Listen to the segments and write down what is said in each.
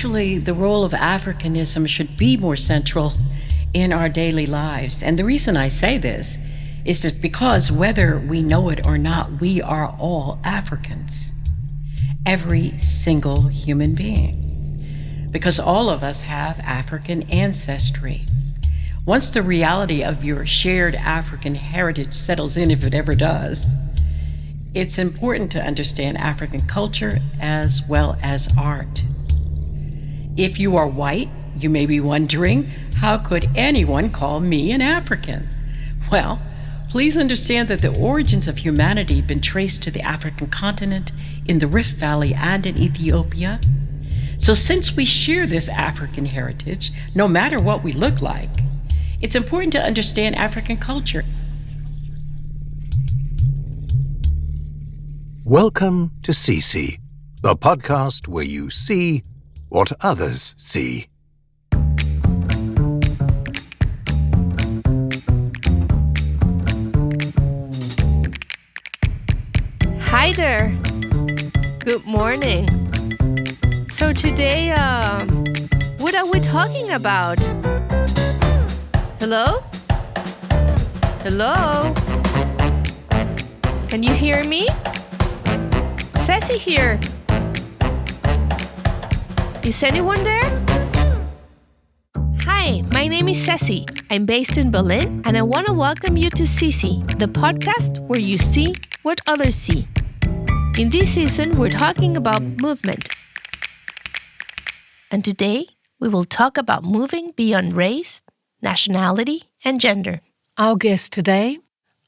Actually, the role of Africanism should be more central in our daily lives. And the reason I say this is just because whether we know it or not, we are all Africans. Every single human being. Because all of us have African ancestry. Once the reality of your shared African heritage settles in, if it ever does, it's important to understand African culture as well as art. If you are white, you may be wondering, how could anyone call me an African? Well, please understand that the origins of humanity have been traced to the African continent, in the Rift Valley, and in Ethiopia. So since we share this African heritage, no matter what we look like, it's important to understand African culture. Welcome to Ceci, the podcast where you see what others see. Hi there. Good morning. So today, what are we talking about? Hello? Hello? Can you hear me? Ceci here. Is anyone there? Hi, my name is Ceci. I'm based in Berlin, and I want to welcome you to Ceci, the podcast where you see what others see. In this season, we're talking about movement. And today, we will talk about moving beyond race, nationality, and gender. Our guest today,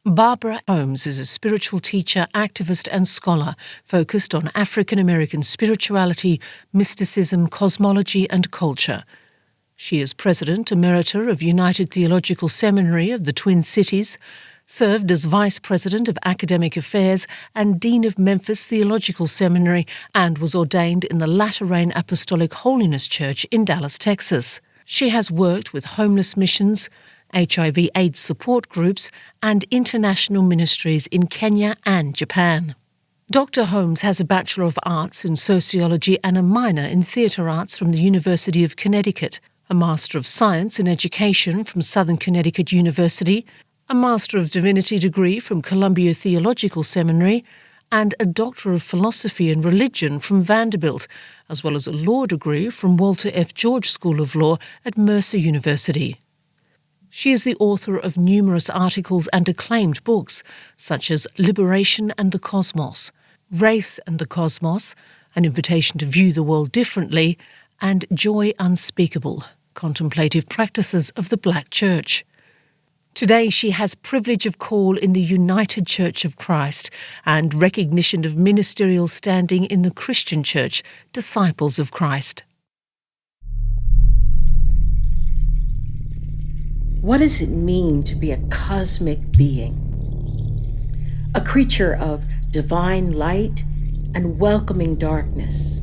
Bárbara Holmes, is a spiritual teacher, activist, and scholar focused on African American spirituality, mysticism, cosmology, and culture. She is President Emerita of United Theological Seminary of the Twin Cities, served as Vice President of Academic Affairs and Dean of Memphis Theological Seminary, and was ordained in the Latter-Rain Apostolic Holiness Church in Dallas, Texas. She has worked with homeless missions, HIV/AIDS support groups, and international ministries in Kenya and Japan. Dr. Holmes has a Bachelor of Arts in Sociology and a minor in Theatre Arts from the University of Connecticut, a Master of Science in Education from Southern Connecticut University, a Master of Divinity degree from Columbia Theological Seminary, and a Doctor of Philosophy and Religion from Vanderbilt, as well as a law degree from Walter F. George School of Law at Mercer University. She is the author of numerous articles and acclaimed books, such as Liberation and the Cosmos, Race and the Cosmos, An Invitation to View the World Differently, and Joy Unspeakable, Contemplative Practices of the Black Church. Today she has privilege of call in the United Church of Christ and recognition of ministerial standing in the Christian Church, Disciples of Christ. What does it mean to be a cosmic being? A creature of divine light and welcoming darkness.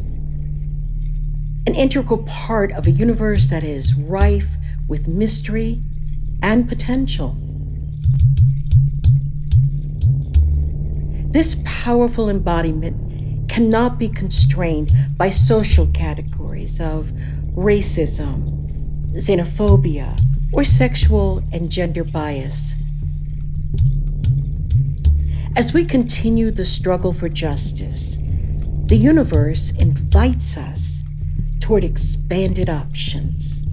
An integral part of a universe that is rife with mystery and potential. This powerful embodiment cannot be constrained by social categories of racism, xenophobia, or sexual and gender bias. As we continue the struggle for justice, the universe invites us toward expanded options.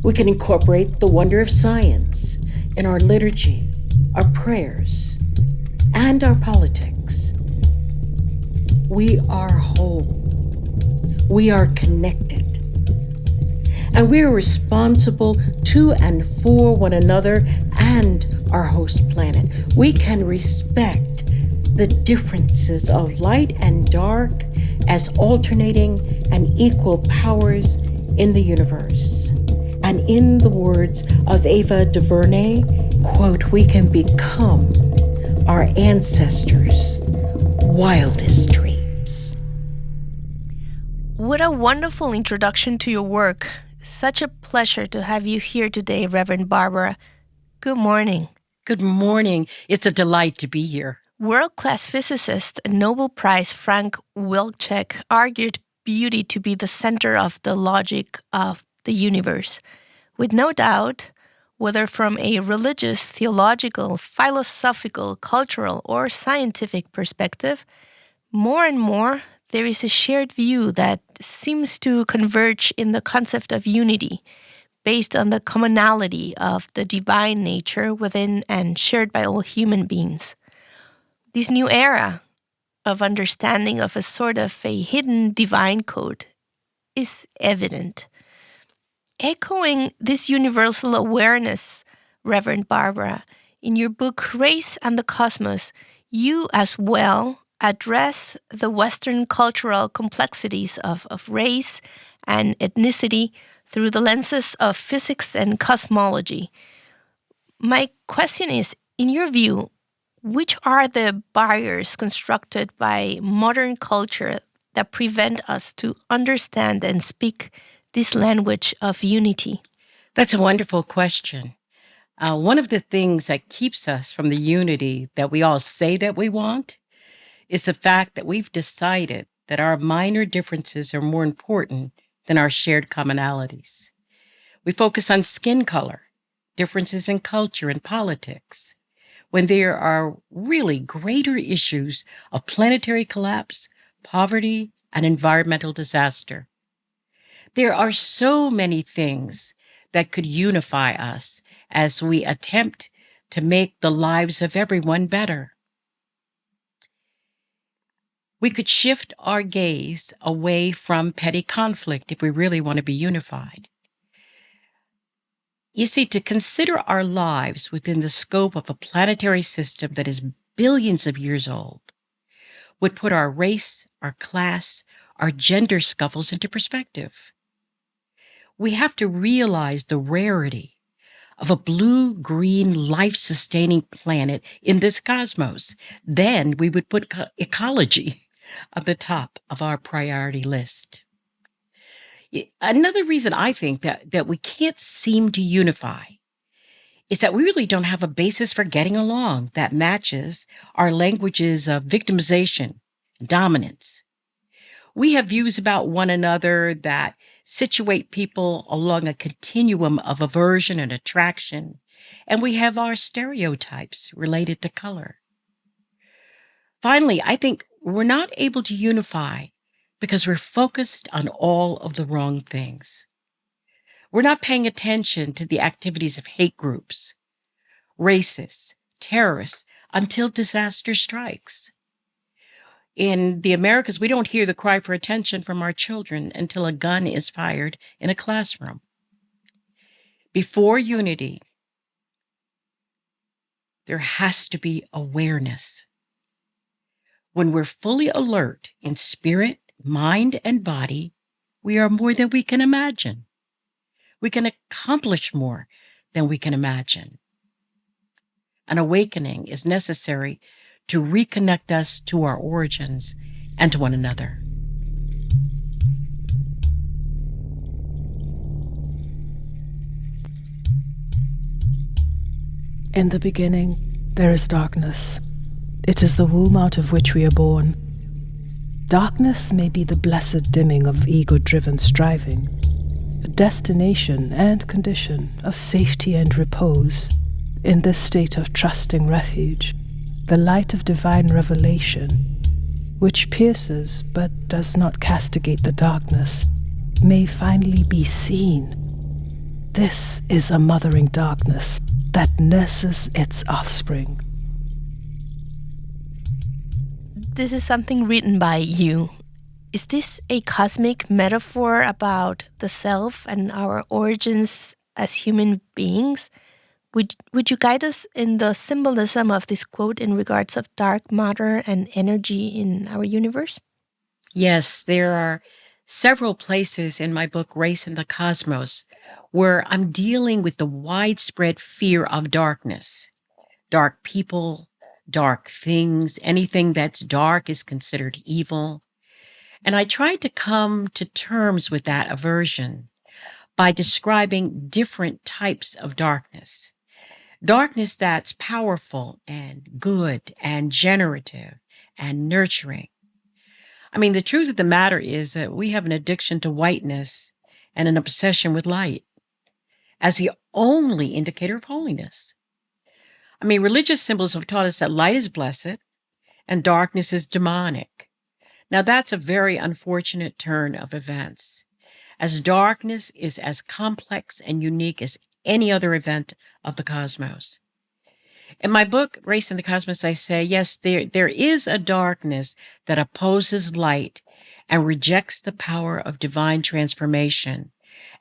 We can incorporate the wonder of science in our liturgy, our prayers, and our politics. We are whole. We are connected. And we are responsible to and for one another and our host planet. We can respect the differences of light and dark as alternating and equal powers in the universe. And in the words of Ava DuVernay, quote, we can become our ancestors' wildest dreams. What a wonderful introduction to your work. Such a pleasure to have you here today, Reverend Bárbara. Good morning. Good morning. It's a delight to be here. World-class physicist and Nobel Prize Frank Wilczek argued beauty to be the center of the logic of the universe. With no doubt, whether from a religious, theological, philosophical, cultural, or scientific perspective, more and more there is a shared view that seems to converge in the concept of unity, based on the commonality of the divine nature within and shared by all human beings. This new era of understanding of a sort of a hidden divine code is evident. Echoing this universal awareness, Reverend Barbara, in your book Race and the Cosmos, you as well address the Western cultural complexities of race and ethnicity through the lenses of physics and cosmology. My question is, in your view, which are the barriers constructed by modern culture that prevent us to understand and speak this language of unity? That's a wonderful question. One of the things that keeps us from the unity that we all say that we want is the fact that we've decided that our minor differences are more important than our shared commonalities. We focus on skin color, differences in culture and politics, when there are really greater issues of planetary collapse, poverty, and environmental disaster. There are so many things that could unify us as we attempt to make the lives of everyone better. We could shift our gaze away from petty conflict if we really want to be unified. You see, to consider our lives within the scope of a planetary system that is billions of years old would put our race, our class, our gender scuffles into perspective. We have to realize the rarity of a blue-green, life-sustaining planet in this cosmos. Then we would put ecology at the top of our priority list. Another reason I think that we can't seem to unify is that we really don't have a basis for getting along that matches our languages of victimization, dominance. We have views about one another that situate people along a continuum of aversion and attraction, and we have our stereotypes related to color. Finally, I think we're not able to unify because we're focused on all of the wrong things. We're not paying attention to the activities of hate groups, racists, terrorists, until disaster strikes. In the Americas, we don't hear the cry for attention from our children until a gun is fired in a classroom. Before unity, there has to be awareness. When we're fully alert in spirit, mind, and body, we are more than we can imagine. We can accomplish more than we can imagine. An awakening is necessary to reconnect us to our origins and to one another. In the beginning, there is darkness. It is the womb out of which we are born. Darkness may be the blessed dimming of ego-driven striving, a destination and condition of safety and repose. In this state of trusting refuge, the light of divine revelation, which pierces but does not castigate the darkness, may finally be seen. This is a mothering darkness that nurses its offspring. This is something written by you. Is this a cosmic metaphor about the self and our origins as human beings? Would you guide us in the symbolism of this quote in regards of dark matter and energy in our universe? Yes, there are several places in my book, Race and the Cosmos, where I'm dealing with the widespread fear of darkness. Dark people, dark things, anything that's dark is considered evil. And I tried to come to terms with that aversion by describing different types of darkness. Darkness that's powerful and good and generative and nurturing. I mean, the truth of the matter is that we have an addiction to whiteness and an obsession with light as the only indicator of holiness. I mean, religious symbols have taught us that light is blessed and darkness is demonic. Now, that's a very unfortunate turn of events, as darkness is as complex and unique as any other event of the cosmos. In my book, Race in the Cosmos, I say, yes, there is a darkness that opposes light and rejects the power of divine transformation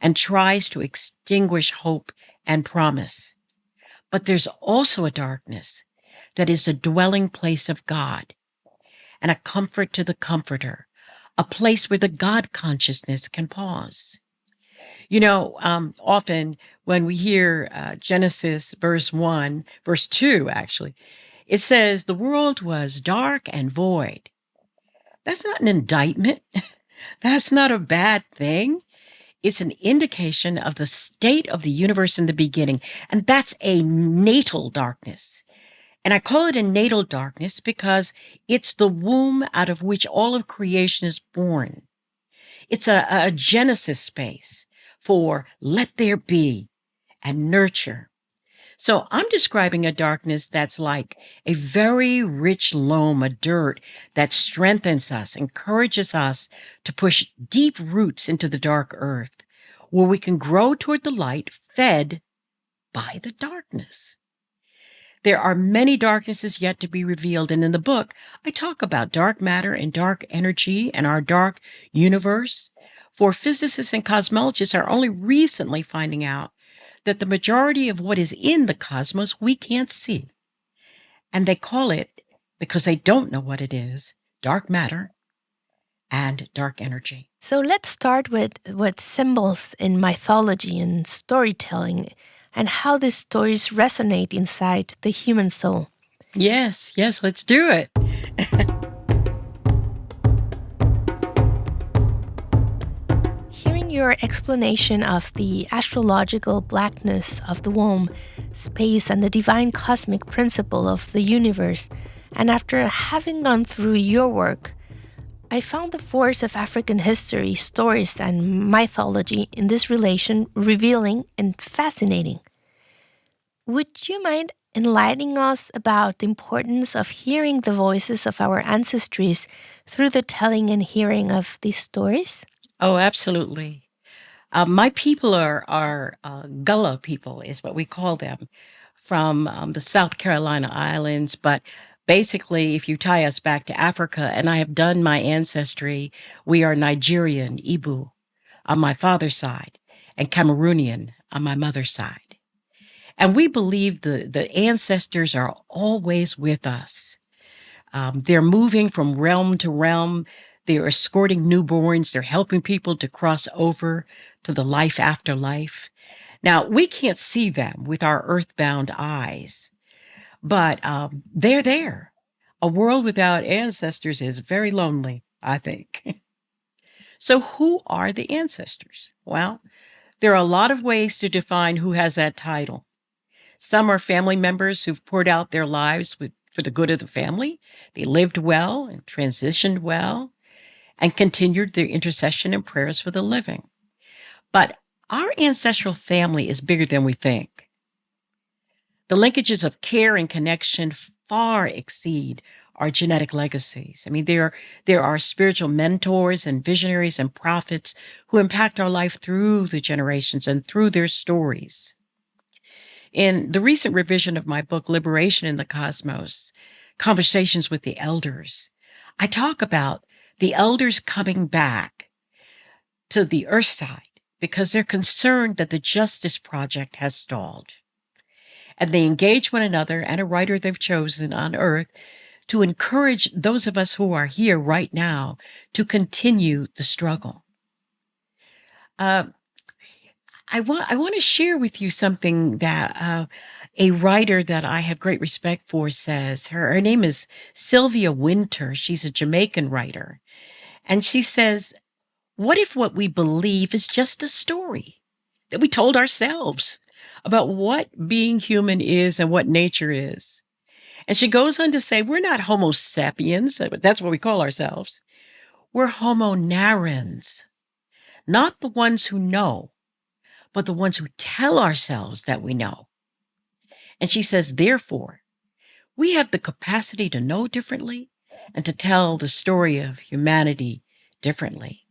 and tries to extinguish hope and promise. But there's also a darkness that is a dwelling place of God and a comfort to the comforter, a place where the God consciousness can pause. You know, often when we hear Genesis verse 2, actually, it says the world was dark and void. That's not an indictment. That's not a bad thing. It's an indication of the state of the universe in the beginning. And that's a natal darkness. And I call it a natal darkness because it's the womb out of which all of creation is born. It's a genesis space for let there be and nurture. So I'm describing a darkness that's like a very rich loam of dirt that strengthens us, encourages us to push deep roots into the dark earth, where we can grow toward the light fed by the darkness. There are many darknesses yet to be revealed, and in the book, I talk about dark matter and dark energy and our dark universe. For physicists and cosmologists are only recently finding out that the majority of what is in the cosmos we can't see. And they call it, because they don't know what it is, dark matter and dark energy. So let's start with symbols in mythology and storytelling and how these stories resonate inside the human soul. Yes, let's do it. Hearing your explanation of the astrological blackness of the womb, space, and the divine cosmic principle of the universe, and after having gone through your work, I found the force of African history, stories, and mythology in this relation revealing and fascinating. Would you mind enlightening us about the importance of hearing the voices of our ancestries through the telling and hearing of these stories? Oh, absolutely. My people are Gullah people, is what we call them, from the South Carolina islands. But basically, if you tie us back to Africa, and I have done my ancestry, we are Nigerian, Igbo, on my father's side, and Cameroonian on my mother's side. And we believe the ancestors are always with us. They're moving from realm to realm. They're escorting newborns. They're helping people to cross over to the life after life. Now, we can't see them with our earthbound eyes, but they're there. A world without ancestors is very lonely, I think. So who are the ancestors? Well, there are a lot of ways to define who has that title. Some are family members who've poured out their lives for the good of the family. They lived well and transitioned well and continued their intercession and prayers for the living. But our ancestral family is bigger than we think. The linkages of care and connection far exceed our genetic legacies. I mean, there are spiritual mentors and visionaries and prophets who impact our life through the generations and through their stories. In the recent revision of my book, Liberation in the Cosmos, Conversations with the Elders, I talk about the elders coming back to the earth side because they're concerned that the Justice Project has stalled. And they engage one another and a writer they've chosen on earth to encourage those of us who are here right now to continue the struggle. I want to share with you something that a writer that I have great respect for says. Her name is Sylvia Wynter. She's a Jamaican writer. And she says, what if what we believe is just a story that we told ourselves about what being human is and what nature is? And she goes on to say, we're not Homo sapiens. That's what we call ourselves. We're homo narrans, not the ones who know, but the ones who tell ourselves that we know. And she says, therefore, we have the capacity to know differently and to tell the story of humanity differently.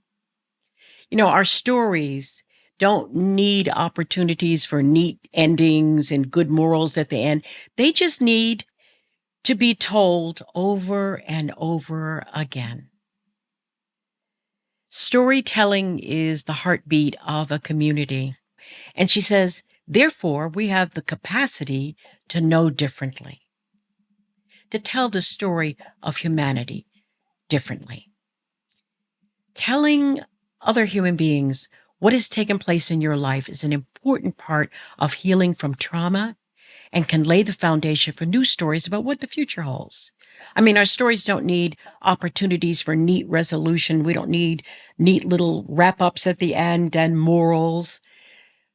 Our stories don't need opportunities for neat endings and good morals at the end. They just need to be told over and over again. Storytelling is the heartbeat of a community. And she says, therefore, we have the capacity to know differently, to tell the story of humanity differently. Telling other human beings what has taken place in your life is an important part of healing from trauma and can lay the foundation for new stories about what the future holds. Our stories don't need opportunities for neat resolution. We don't need neat little wrap-ups at the end and morals.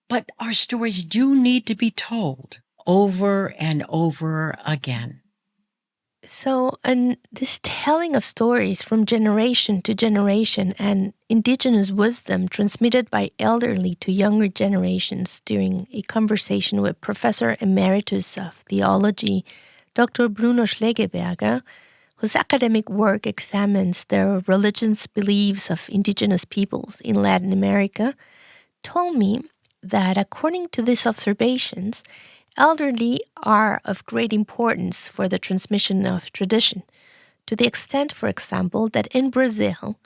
But our stories do need to be told over and over again. So, and this telling of stories from generation to generation and indigenous wisdom transmitted by elderly to younger generations during a conversation with Professor Emeritus of Theology, Dr. Bruno Schlegelberger, whose academic work examines the religious beliefs of indigenous peoples in Latin America, told me that according to these observations, elderly are of great importance for the transmission of tradition, to the extent, for example, that in Brazil,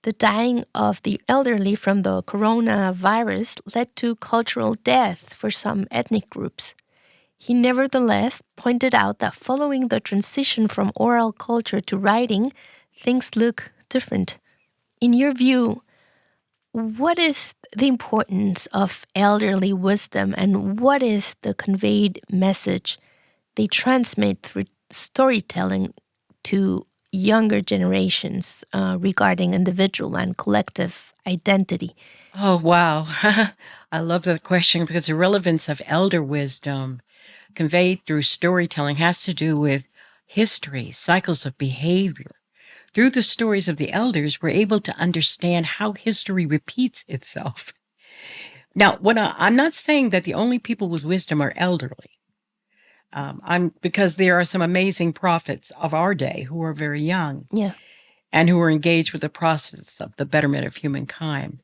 the dying of the elderly from the coronavirus led to cultural death for some ethnic groups. He nevertheless pointed out that following the transition from oral culture to writing, things look different. In your view, what is the importance of elderly wisdom and what is the conveyed message they transmit through storytelling to younger generations regarding individual and collective identity? Oh, wow. I love that question because the relevance of elder wisdom conveyed through storytelling has to do with history, cycles of behavior. Through the stories of the elders, we're able to understand how history repeats itself. Now, I'm not saying that the only people with wisdom are elderly. Because there are some amazing prophets of our day who are very young, and who are engaged with the process of the betterment of humankind.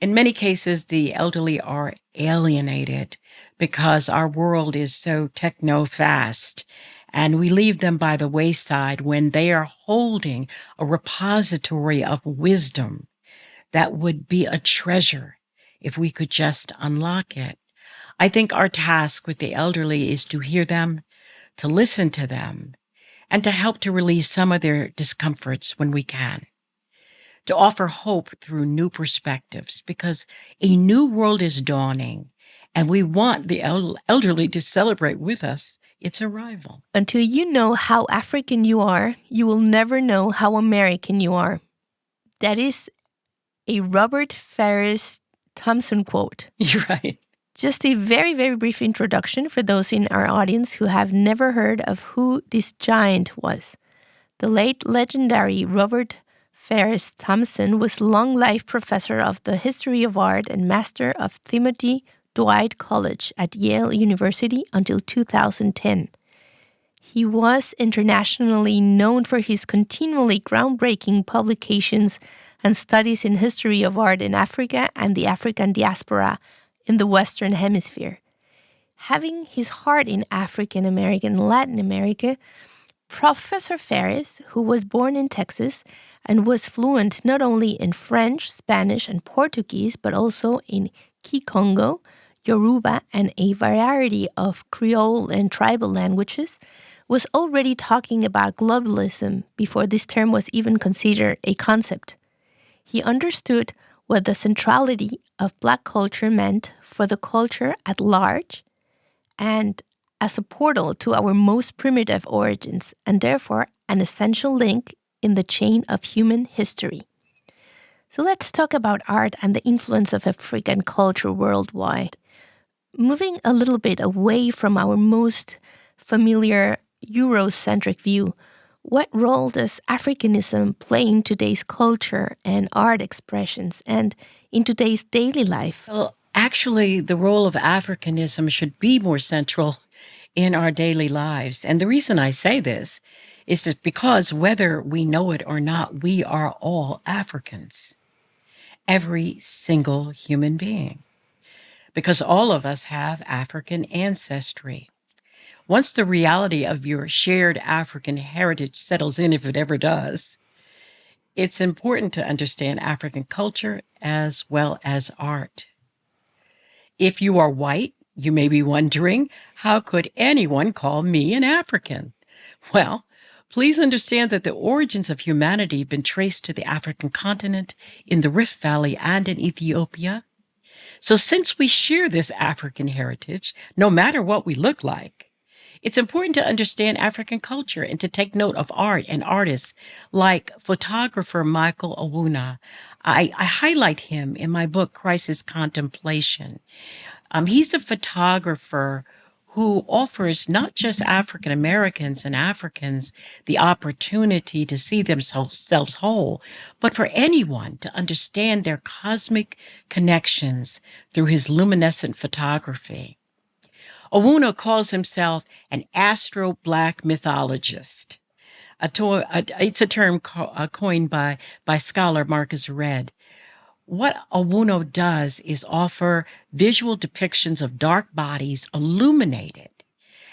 In many cases, the elderly are alienated because our world is so techno-fast, and we leave them by the wayside when they are holding a repository of wisdom that would be a treasure if we could just unlock it. I think our task with the elderly is to hear them, to listen to them, and to help to release some of their discomforts when we can. To offer hope through new perspectives, because a new world is dawning, and we want the elderly to celebrate with us its arrival. Until you know how African you are, you will never know how American you are. That is a Robert Farris Thompson quote. You're right. Just a very, very brief introduction for those in our audience who have never heard of who this giant was. The late legendary Robert Farris Thompson was long-life professor of the history of art and master of Timothy Dwight College at Yale University until 2010. He was internationally known for his continually groundbreaking publications and studies in history of art in Africa and the African diaspora in the Western Hemisphere. Having his heart in African American and Latin America, Professor Farris, who was born in Texas and was fluent not only in French, Spanish, and Portuguese, but also in Kikongo, Yoruba, and a variety of Creole and tribal languages, was already talking about globalism before this term was even considered a concept. He understood what the centrality of Black culture meant for the culture at large and as a portal to our most primitive origins, and therefore an essential link in the chain of human history. So let's talk about art and the influence of African culture worldwide. Moving a little bit away from our most familiar Eurocentric view, What role does Africanism play in today's culture and art expressions and in today's daily life? Well, actually, the role of Africanism should be more central in our daily lives. And the reason I say this is just because whether we know it or not, we are all Africans. Every single human being. Because all of us have African ancestry. Once the reality of your shared African heritage settles in, if it ever does, it's important to understand African culture as well as art. If you are white, you may be wondering, how could anyone call me an African? Well, please understand that the origins of humanity have been traced to the African continent, in the Rift Valley, and in Ethiopia. So since we share this African heritage, no matter what we look like, it's important to understand African culture and to take note of art and artists like photographer Michael Owuna. I highlight him in my book, Crisis Contemplation. He's a photographer who offers not just African Americans and Africans the opportunity to see themselves whole, but for anyone to understand their cosmic connections through his luminescent photography. Owuna calls himself an Astro-Black mythologist. It's a term coined by scholar Marcus Red. What Owuna does is offer visual depictions of dark bodies illuminated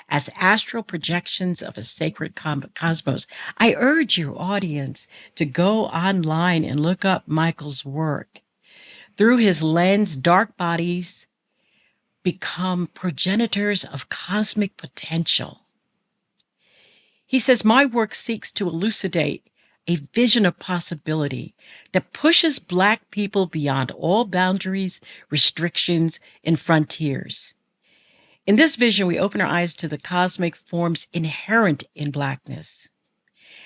as astral projections of a sacred cosmos. I urge your audience to go online and look up Michael's work. Through his lens, dark bodies become progenitors of cosmic potential. He says, my work seeks to elucidate a vision of possibility that pushes Black people beyond all boundaries, restrictions, and frontiers. In this vision, we open our eyes to the cosmic forms inherent in Blackness.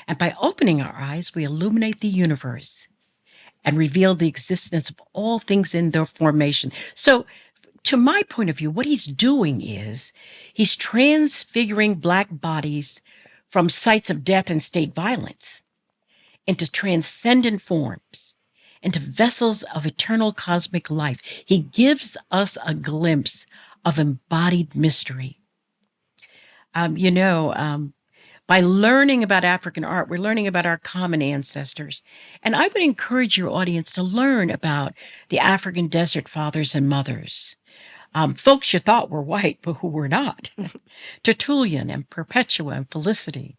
And by opening our eyes, we illuminate the universe and reveal the existence of all things in their formation. So, to my point of view, what he's doing is he's transfiguring Black bodies from sites of death and state violence into transcendent forms, into vessels of eternal cosmic life. He gives us a glimpse of embodied mystery. By learning about African art, we're learning about our common ancestors. And I would encourage your audience to learn about the African desert fathers and mothers. Folks you thought were white, but who were not. Tertullian and Perpetua and Felicity,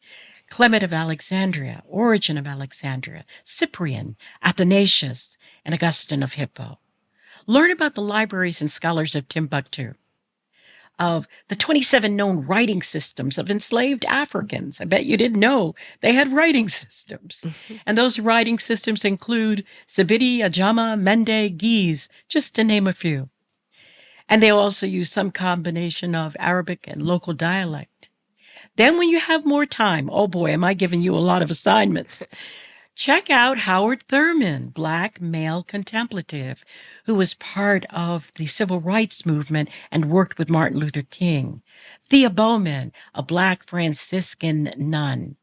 Clement of Alexandria, Origen of Alexandria, Cyprian, Athanasius, and Augustine of Hippo. Learn about the libraries and scholars of Timbuktu, of the 27 known writing systems of enslaved Africans. I bet you didn't know they had writing systems. And those writing systems include Zabidi, Ajama, Mende, Giz, just to name a few. And they also use some combination of Arabic and local dialect. Then when you have more time, oh boy, am I giving you a lot of assignments. Check out Howard Thurman, Black male contemplative, who was part of the civil rights movement and worked with Martin Luther King. Thea Bowman, a Black Franciscan nun.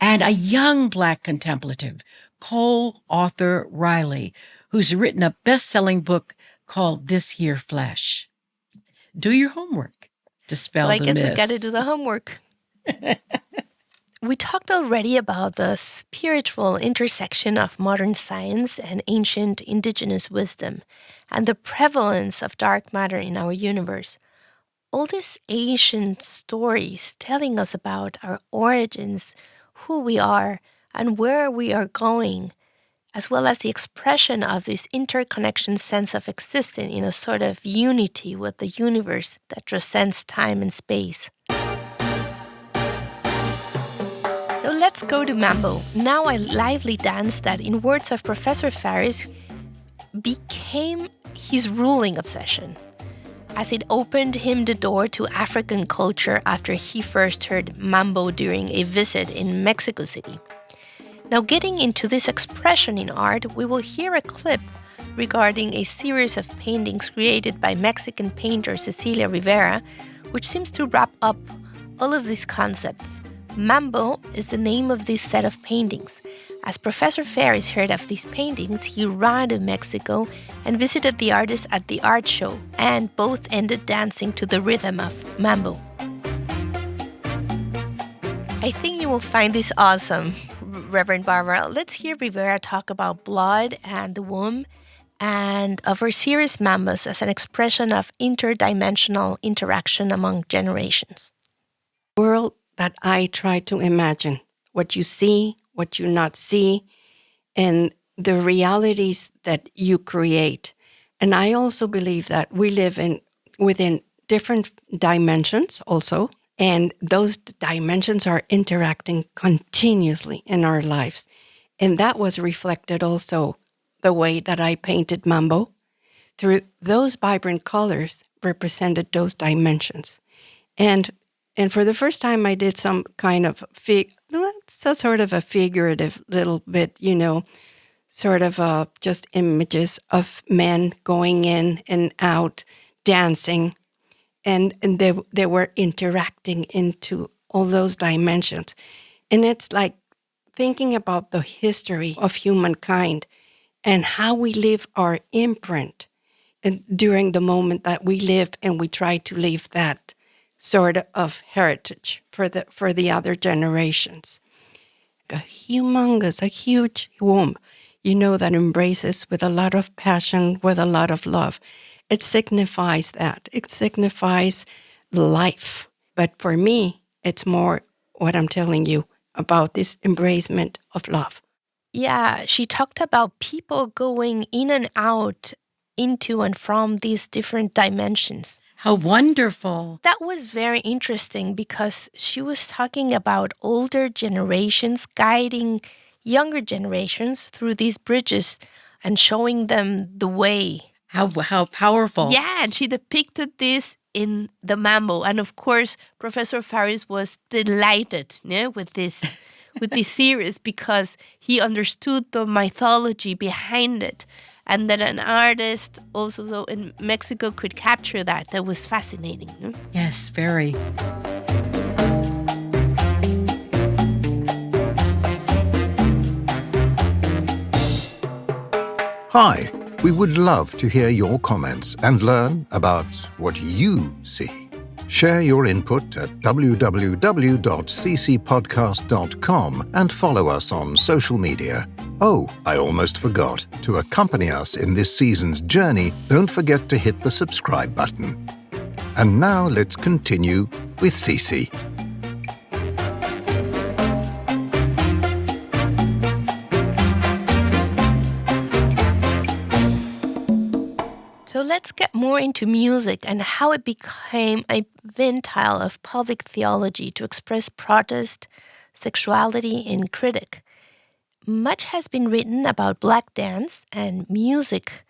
And a young Black contemplative, Cole Arthur Riley, who's written a best-selling book called This Here Flesh. Do your homework. Dispel the myths. I guess we got to do the homework. We talked already about the spiritual intersection of modern science and ancient indigenous wisdom and the prevalence of dark matter in our universe. All these ancient stories telling us about our origins, who we are, and where we are going, as well as the expression of this interconnection sense of existing in a sort of unity with the universe that transcends time and space. So let's go to Mambo, now a lively dance that, in words of Professor Faris, became his ruling obsession, as it opened him the door to African culture after he first heard Mambo during a visit in Mexico City. Now, getting into this expression in art, we will hear a clip regarding a series of paintings created by Mexican painter Cecilia Rivera, which seems to wrap up all of these concepts, Mambo is the name of this set of paintings. As Professor Ferris heard of these paintings, he ran to Mexico and visited the artist at the art show, and both ended dancing to the rhythm of mambo. I think you will find this awesome, Reverend Barbara. Let's hear Rivera talk about blood and the womb and of her series Mambas as an expression of interdimensional interaction among generations. World that I try to imagine, what you see, what you not see, and the realities that you create. And I also believe that we live within different dimensions also, and those dimensions are interacting continuously in our lives. And that was reflected also the way that I painted Mambo. Through those vibrant colors represented those dimensions. And for the first time, I did some kind of sort of a figurative little bit, sort of just images of men going in and out, dancing, and they were interacting into all those dimensions. And it's like thinking about the history of humankind and how we leave our imprint and during the moment that we live, and we try to leave that sort of heritage for the other generations. A huge womb, that embraces with a lot of passion, with a lot of love. It signifies that. It signifies life. But for me, it's more what I'm telling you about this embracement of love. Yeah, she talked about people going in and out, into and from these different dimensions. How wonderful. That was very interesting because she was talking about older generations guiding younger generations through these bridges and showing them the way. How powerful. Yeah, and she depicted this in the Mambo. And of course, Professor Faris was delighted with this series because he understood the mythology behind it. And that an artist also in Mexico could capture that. That was fascinating. No? Yes, very. Hi, we would love to hear your comments and learn about what you see. Share your input at www.ccpodcast.com and follow us on social media. Oh, I almost forgot. To accompany us in this season's journey, don't forget to hit the subscribe button. And now let's continue with Ceci. So let's get more into music and how it became a ventile of public theology to express protest, sexuality, and critique. Much has been written about Black dance and music.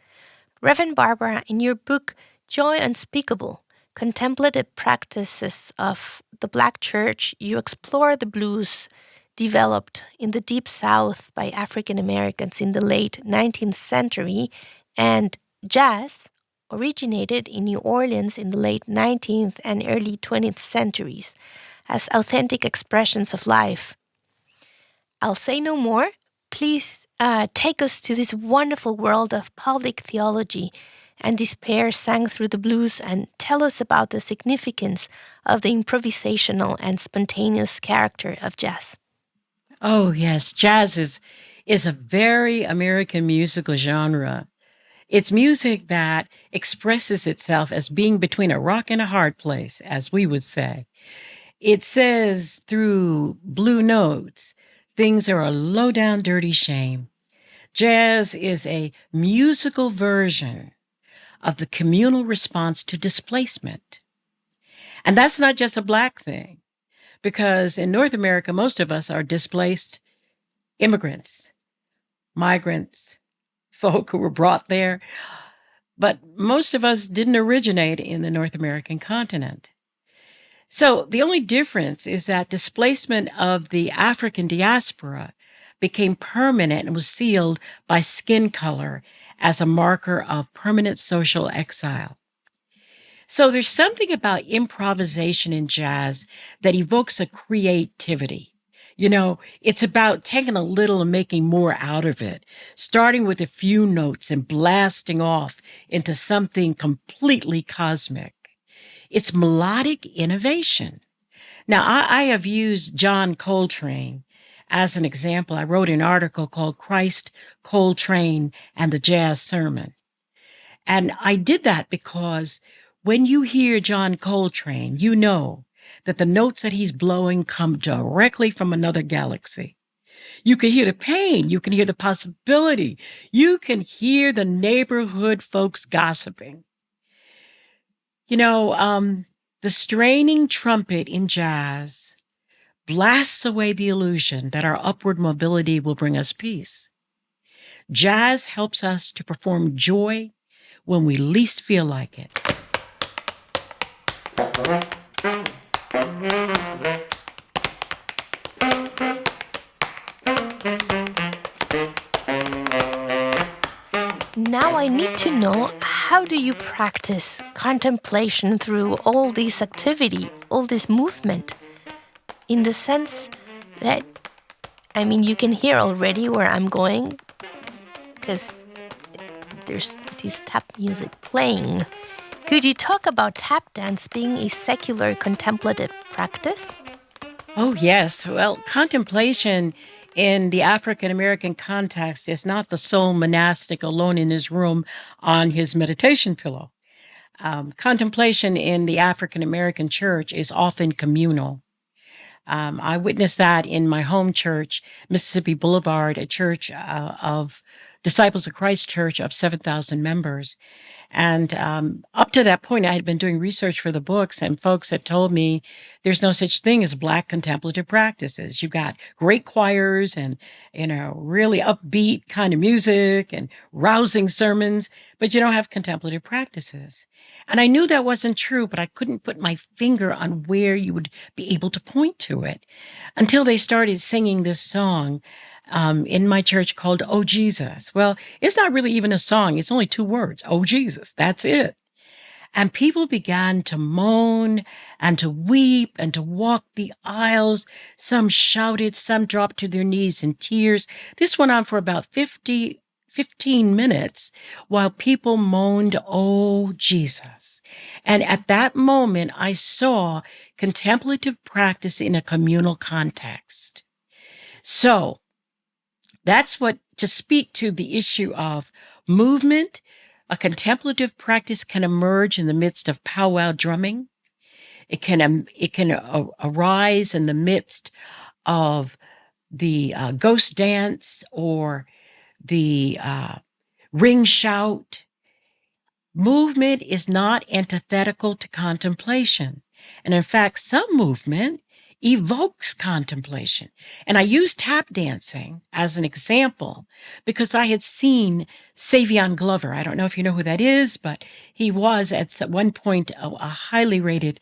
Reverend Barbara, in your book, Joy Unspeakable, Contemplative Practices of the Black Church, you explore the blues developed in the Deep South by African Americans in the late 19th century and jazz originated in New Orleans in the late 19th and early 20th centuries as authentic expressions of life. I'll say no more. Please take us to this wonderful world of public theology and despair sang through the blues, and tell us about the significance of the improvisational and spontaneous character of jazz. Oh, yes. Jazz is a very American musical genre. It's music that expresses itself as being between a rock and a hard place, as we would say. It says through blue notes, things are a low down dirty shame. Jazz is a musical version of the communal response to displacement. And that's not just a Black thing, because in North America, most of us are displaced immigrants, migrants, folk who were brought there. But most of us didn't originate in the North American continent. So the only difference is that displacement of the African diaspora became permanent and was sealed by skin color as a marker of permanent social exile. So there's something about improvisation in jazz that evokes a creativity. It's about taking a little and making more out of it, starting with a few notes and blasting off into something completely cosmic. It's melodic innovation. Now, I have used John Coltrane as an example. I wrote an article called Christ, Coltrane, and the Jazz Sermon. And I did that because when you hear John Coltrane, you know that the notes that he's blowing come directly from another galaxy. You can hear the pain. You can hear the possibility. You can hear the neighborhood folks gossiping. The straining trumpet in jazz blasts away the illusion that our upward mobility will bring us peace. Jazz helps us to perform joy when we least feel like it. Now I need to know, how do you practice contemplation through all this activity, all this movement? In the sense that, you can hear already where I'm going, because there's this tap music playing. Could you talk about tap dance being a secular contemplative practice? Oh, yes. Well, contemplation in the African American context is not the sole monastic alone in his room on his meditation pillow. Contemplation in the African American church is often communal. I witnessed that in my home church, Mississippi Boulevard, a church of Disciples of Christ church of 7,000 members. And up to that point, I had been doing research for the books, and folks had told me there's no such thing as Black contemplative practices. You've got great choirs and, really upbeat kind of music and rousing sermons, but you don't have contemplative practices. And I knew that wasn't true, but I couldn't put my finger on where you would be able to point to it until they started singing this song in my church called Oh Jesus. Well, it's not really even a song. It's only 2 words. Oh Jesus. That's it. And people began to moan and to weep and to walk the aisles. Some shouted, some dropped to their knees in tears. This went on for about 15 minutes while people moaned, Oh Jesus. And at that moment, I saw contemplative practice in a communal context. So, that's what, to speak to the issue of movement, a contemplative practice can emerge in the midst of powwow drumming. It can arise in the midst of the ghost dance or the ring shout. Movement is not antithetical to contemplation. And in fact, some movement evokes contemplation. And I use tap dancing as an example because I had seen Savion Glover. I don't know if you know who that is, but he was at one point a highly rated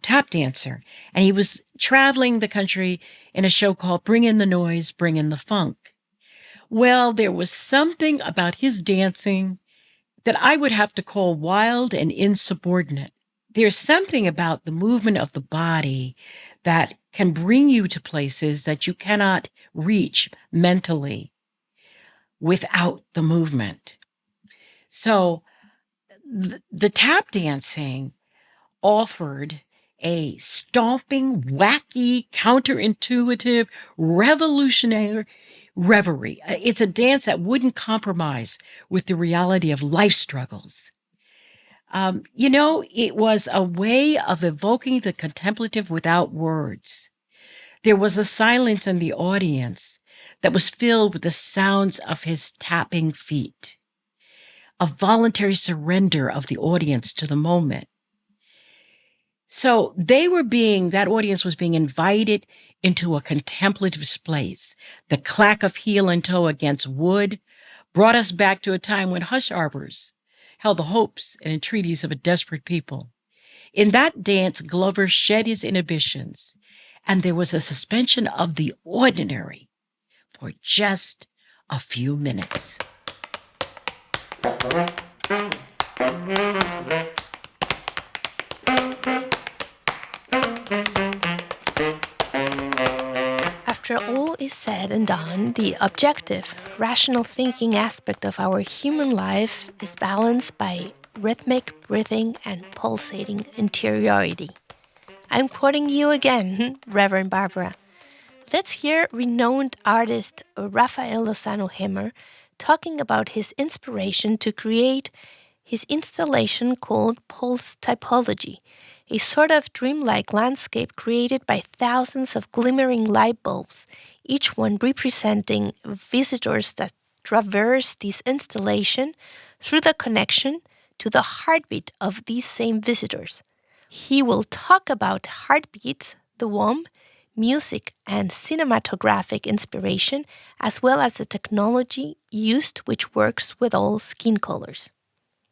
tap dancer. And he was traveling the country in a show called Bring in the Noise, Bring in the Funk. Well, there was something about his dancing that I would have to call wild and insubordinate. There's something about the movement of the body that can bring you to places that you cannot reach mentally without the movement. So the tap dancing offered a stomping, wacky, counterintuitive, revolutionary reverie. It's a dance that wouldn't compromise with the reality of life struggles. It was a way of evoking the contemplative without words. There was a silence in the audience that was filled with the sounds of his tapping feet, a voluntary surrender of the audience to the moment. So that audience was being invited into a contemplative space. The clack of heel and toe against wood brought us back to a time when hush arbors held the hopes and entreaties of a desperate people. In that dance, Glover shed his inhibitions, and there was a suspension of the ordinary for just a few minutes. After all is said and done, the objective, rational thinking aspect of our human life is balanced by rhythmic breathing and pulsating interiority. I'm quoting you again, Reverend Barbara. Let's hear renowned artist Rafael Lozano Hemmer talking about his inspiration to create his installation called Pulse Typology, a sort of dreamlike landscape created by thousands of glimmering light bulbs, each one representing visitors that traverse this installation through the connection to the heartbeat of these same visitors. He will talk about heartbeats, the womb, music, and cinematographic inspiration, as well as the technology used, which works with all skin colors.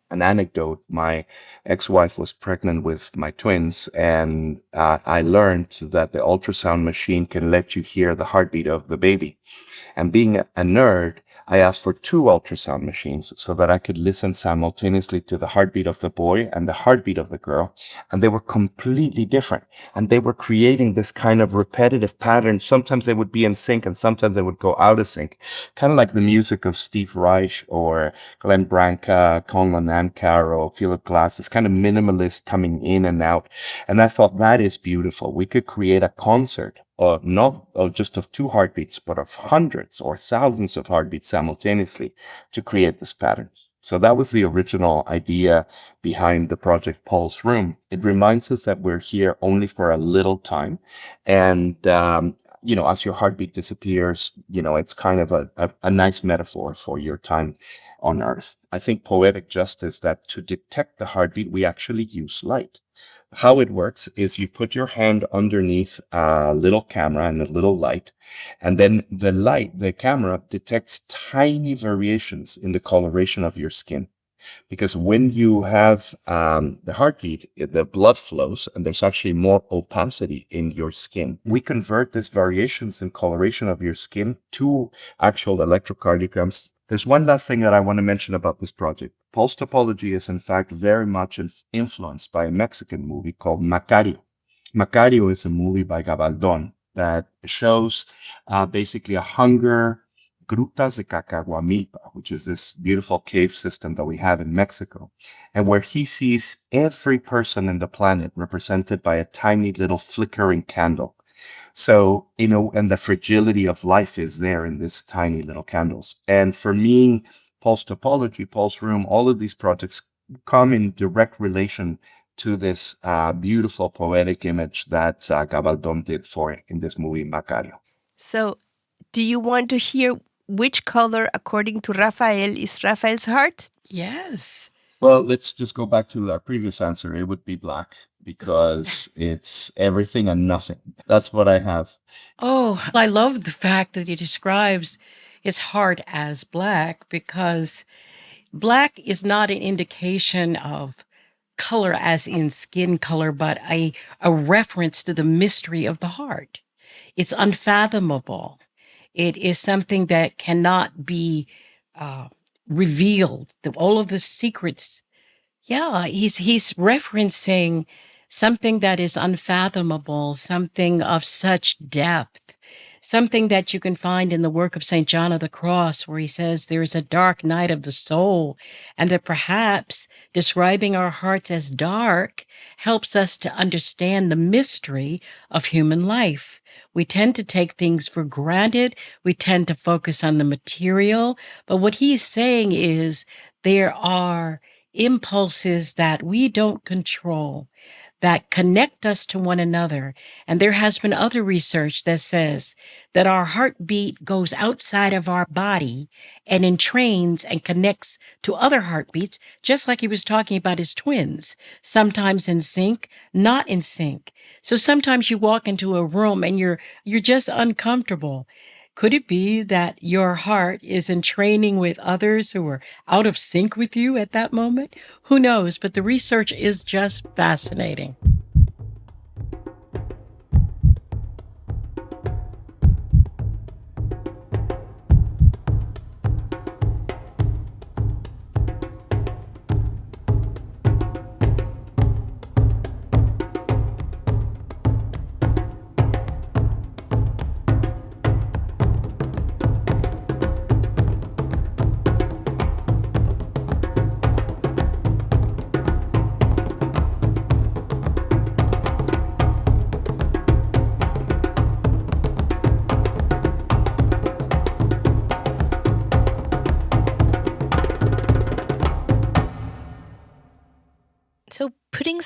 An anecdote, my ex-wife was pregnant with my twins, and I learned that the ultrasound machine can let you hear the heartbeat of the baby. And being a nerd, I asked for 2 ultrasound machines so that I could listen simultaneously to the heartbeat of the boy and the heartbeat of the girl. And they were completely different. And they were creating this kind of repetitive pattern. Sometimes they would be in sync and sometimes they would go out of sync. Kind of like the music of Steve Reich or Glenn Branca, Conlon Nancaro, Philip Glass, this kind of minimalist coming in and out. And I thought that is beautiful. We could create a concert not just of 2 heartbeats, but of hundreds or thousands of heartbeats simultaneously to create this pattern. So that was the original idea behind the project Pulse Room. It reminds us that we're here only for a little time. And, as your heartbeat disappears, it's kind of a nice metaphor for your time on Earth. I think poetic justice that to detect the heartbeat, we actually use light. How it works is you put your hand underneath a little camera and a little light, and then the camera detects tiny variations in the coloration of your skin. Because when you have the heartbeat, the blood flows and there's actually more opacity in your skin. We convert these variations in coloration of your skin to actual electrocardiograms. There's one last thing that I want to mention about this project. Pulse topology is in fact very much influenced by a Mexican movie called Macario. Macario is a movie by Gabaldon that shows basically a hunger Grutas de Cacahuamilpa, which is this beautiful cave system that we have in Mexico, and where he sees every person in the planet represented by a tiny little flickering candle. So, and the fragility of life is there in these tiny little candles. And for me, Pulse Topology, Pulse Room, all of these projects come in direct relation to this beautiful poetic image that Gabaldon did for in this movie, Macario. So, do you want to hear which color, according to Raphael, is Raphael's heart? Yes. Well, let's just go back to our previous answer. It would be black because it's everything and nothing. That's what I have. Oh, I love the fact that he describes his heart as black, because black is not an indication of color as in skin color, but a reference to the mystery of the heart. It's unfathomable. It is something that cannot be revealed. All of the secrets. Yeah, he's referencing something that is unfathomable, something of such depth, something that you can find in the work of St. John of the Cross, where he says there is a dark night of the soul, and that perhaps describing our hearts as dark helps us to understand the mystery of human life. We tend to take things for granted. We tend to focus on the material. But what he's saying is there are impulses that we don't control that connect us to one another. And there has been other research that says that our heartbeat goes outside of our body and entrains and connects to other heartbeats, just like he was talking about his twins, sometimes in sync, not in sync. So sometimes you walk into a room and you're just uncomfortable. Could it be that your heart is in training with others who are out of sync with you at that moment? Who knows? But the research is just fascinating.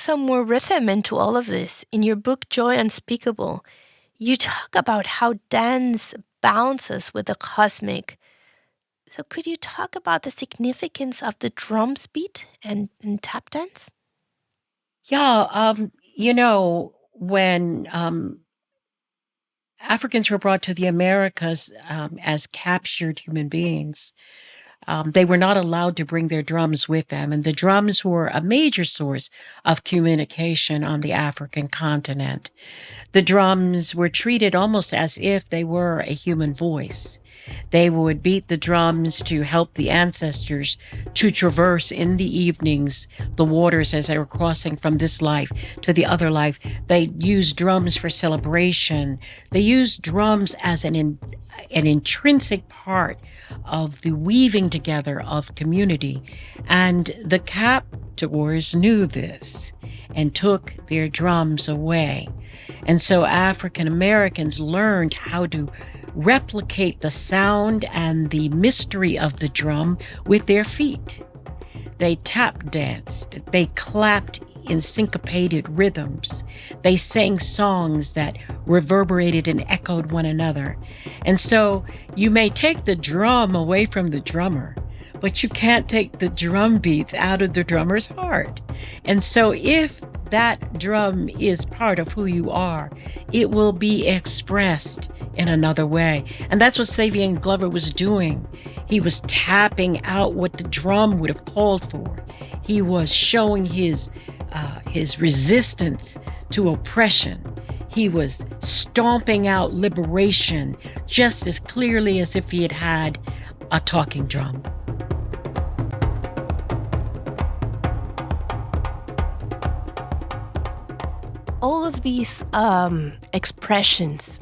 some more rhythm into all of this. In your book, Joy Unspeakable, you talk about how dance bounces with the cosmic. So could you talk about the significance of the drums beat and tap dance? Yeah, when Africans were brought to the Americas as captured human beings, they were not allowed to bring their drums with them. And the drums were a major source of communication on the African continent. The drums were treated almost as if they were a human voice. They would beat the drums to help the ancestors to traverse in the evenings the waters as they were crossing from this life to the other life. They used drums for celebration. They used drums as an intrinsic part of the weaving together of community. And the captors knew this and took their drums away. And so African Americans learned how to replicate the sound and the mystery of the drum with their feet. They tap danced, they clapped in syncopated rhythms, they sang songs that reverberated and echoed one another. And so you may take the drum away from the drummer, but you can't take the drum beats out of the drummer's heart. And so if that drum is part of who you are, it will be expressed in another way. And that's what Savion Glover was doing. He was tapping out what the drum would have called for. He was showing his resistance to oppression. He was stomping out liberation just as clearly as if he had had a talking drum. All of these expressions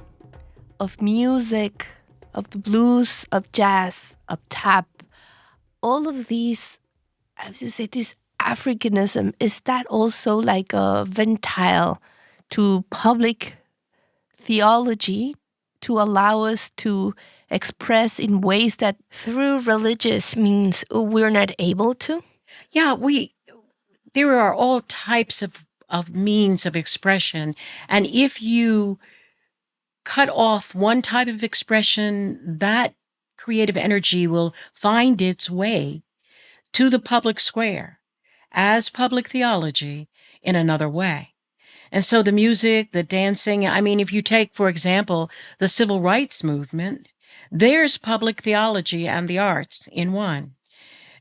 of music, of the blues, of jazz, of tap, all of these, as you say, this Africanism, is that also like a ventile to public theology to allow us to express in ways that through religious means we're not able to? Yeah, there are all types of means of expression. And if you cut off one type of expression, that creative energy will find its way to the public square as public theology in another way. And so the music, the dancing, I mean, if you take, for example, the civil rights movement, there's public theology and the arts in one.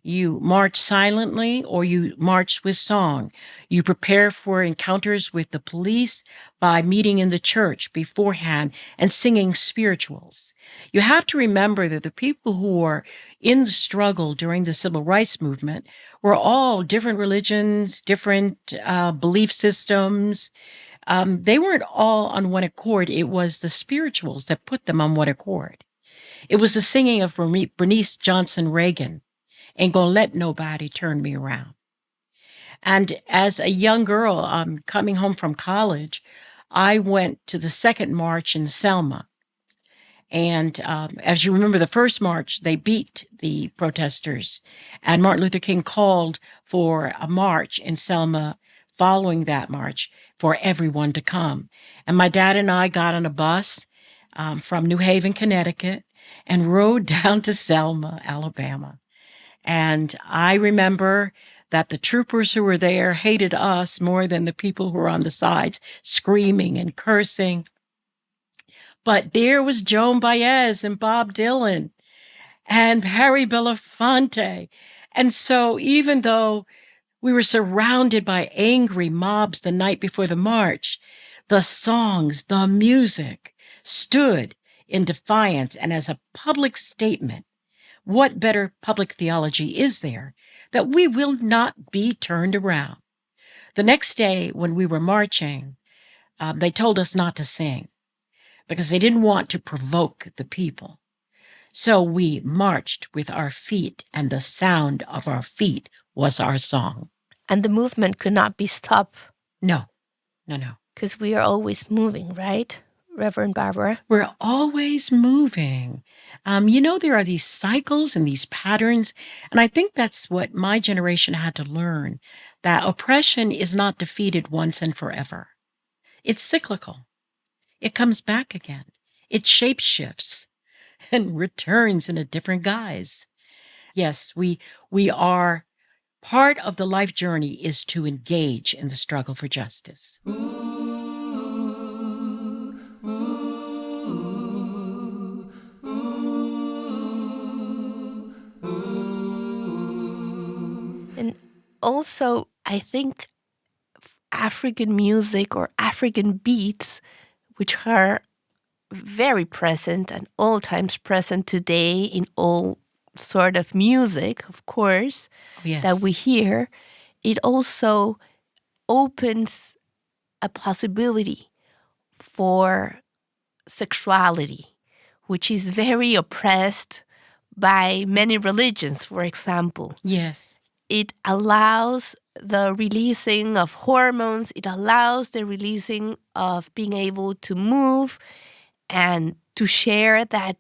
You march silently or you march with song. You prepare for encounters with the police by meeting in the church beforehand and singing spirituals. You have to remember that the people who were in the struggle during the civil rights movement were all different religions, different belief systems. They weren't all on one accord. It was the spirituals that put them on one accord. It was the singing of Bernice Johnson Reagan, "Ain't gonna let nobody turn me around." And as a young girl, coming home from college, I went to the second march in Selma. And as you remember, the first march, they beat the protesters. And Martin Luther King called for a march in Selma following that march for everyone to come. And my dad and I got on a bus from New Haven, Connecticut, and rode down to Selma, Alabama. And I remember that the troopers who were there hated us more than the people who were on the sides screaming and cursing. But there was Joan Baez and Bob Dylan and Harry Belafonte. And so even though we were surrounded by angry mobs the night before the march, the songs, the music stood in defiance and as a public statement. What better public theology is there that we will not be turned around? The next day when we were marching, they told us not to sing because they didn't want to provoke the people. So we marched with our feet, and the sound of our feet was our song. And the movement could not be stopped. No. Because we are always moving, right? Reverend Barbara? We're always moving. There are these cycles and these patterns, and I think that's what my generation had to learn, that oppression is not defeated once and forever. It's cyclical. It comes back again. It shapeshifts and returns in a different guise. Yes, we are part of the life journey is to engage in the struggle for justice. And also, I think African music or African beats, which are very present and all times present today in all sort of music, of course, Yes. that we hear, it also opens a possibility for sexuality, which is very oppressed by many religions, for example. Yes. It allows the releasing of hormones. It allows the releasing of being able to move and to share that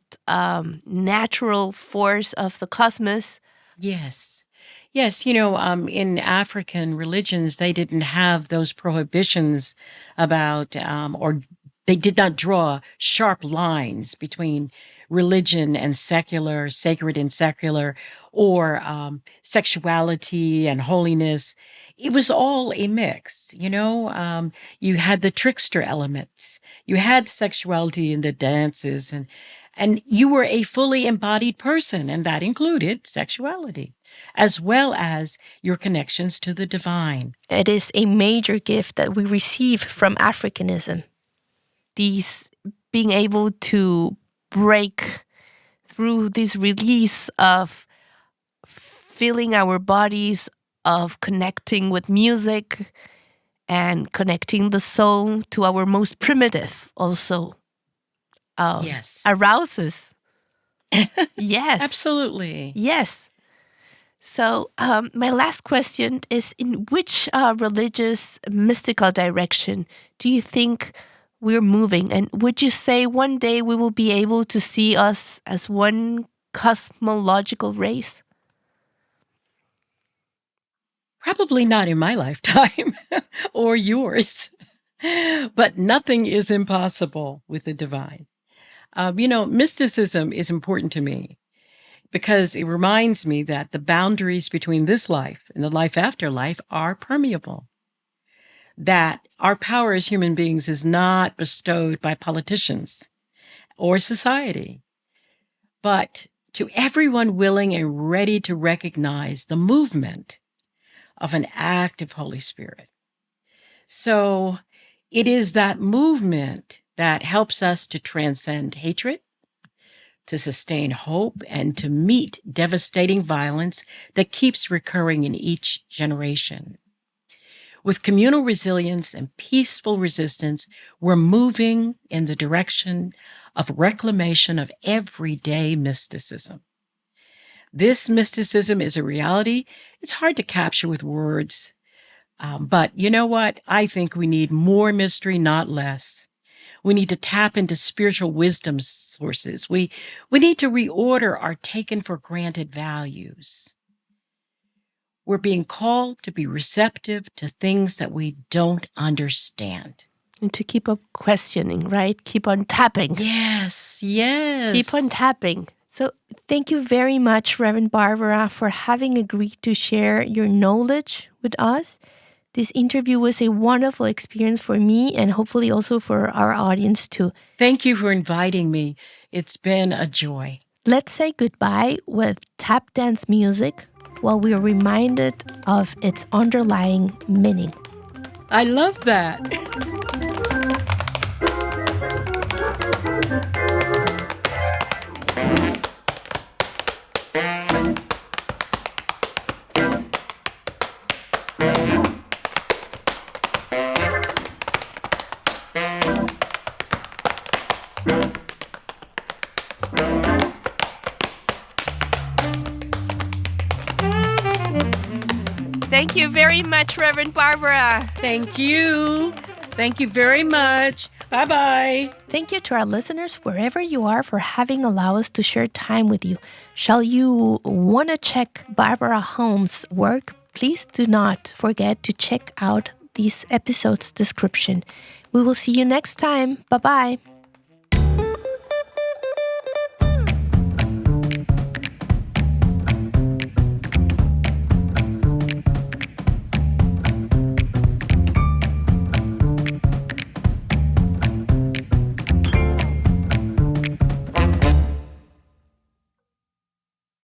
natural force of the cosmos. Yes. Yes, in African religions, they didn't have those prohibitions about, or they did not draw sharp lines between religion and secular, sacred and secular, or sexuality and holiness. It was all a mix, you had the trickster elements, you had sexuality in the dances, and you were a fully embodied person, and that included sexuality, as well as your connections to the divine. It is a major gift that we receive from Africanism. These being able to break through this release of filling our bodies, of connecting with music and connecting the soul to our most primitive also. Yes. Arouses. Yes. Absolutely. Yes. So my last question is, in which religious mystical direction do you think we're moving? And would you say one day we will be able to see us as one cosmological race? Probably not in my lifetime or yours, but nothing is impossible with the divine. Mysticism is important to me because it reminds me that the boundaries between this life and the life after life are permeable. That our power as human beings is not bestowed by politicians or society, but to everyone willing and ready to recognize the movement of an active Holy Spirit. So it is that movement that helps us to transcend hatred, to sustain hope, and to meet devastating violence that keeps recurring in each generation. With communal resilience and peaceful resistance, we're moving in the direction of reclamation of everyday mysticism. This mysticism is a reality. It's hard to capture with words. But you know what? I think we need more mystery, not less. We need to tap into spiritual wisdom sources. We need to reorder our taken for granted values. We're being called to be receptive to things that we don't understand. And to keep up questioning, right? Keep on tapping. Yes, yes. Keep on tapping. So thank you very much, Reverend Barbara, for having agreed to share your knowledge with us. This interview was a wonderful experience for me and hopefully also for our audience too. Thank you for inviting me. It's been a joy. Let's say goodbye with tap dance music while we are reminded of its underlying meaning. I love that. Thank you very much, Reverend Barbara. Thank you. Thank you very much. Bye-bye. Thank you to our listeners, wherever you are, for having allowed us to share time with you. Shall you want to check Bárbara Holmes' work? Please do not forget to check out this episode's description. We will see you next time. Bye-bye.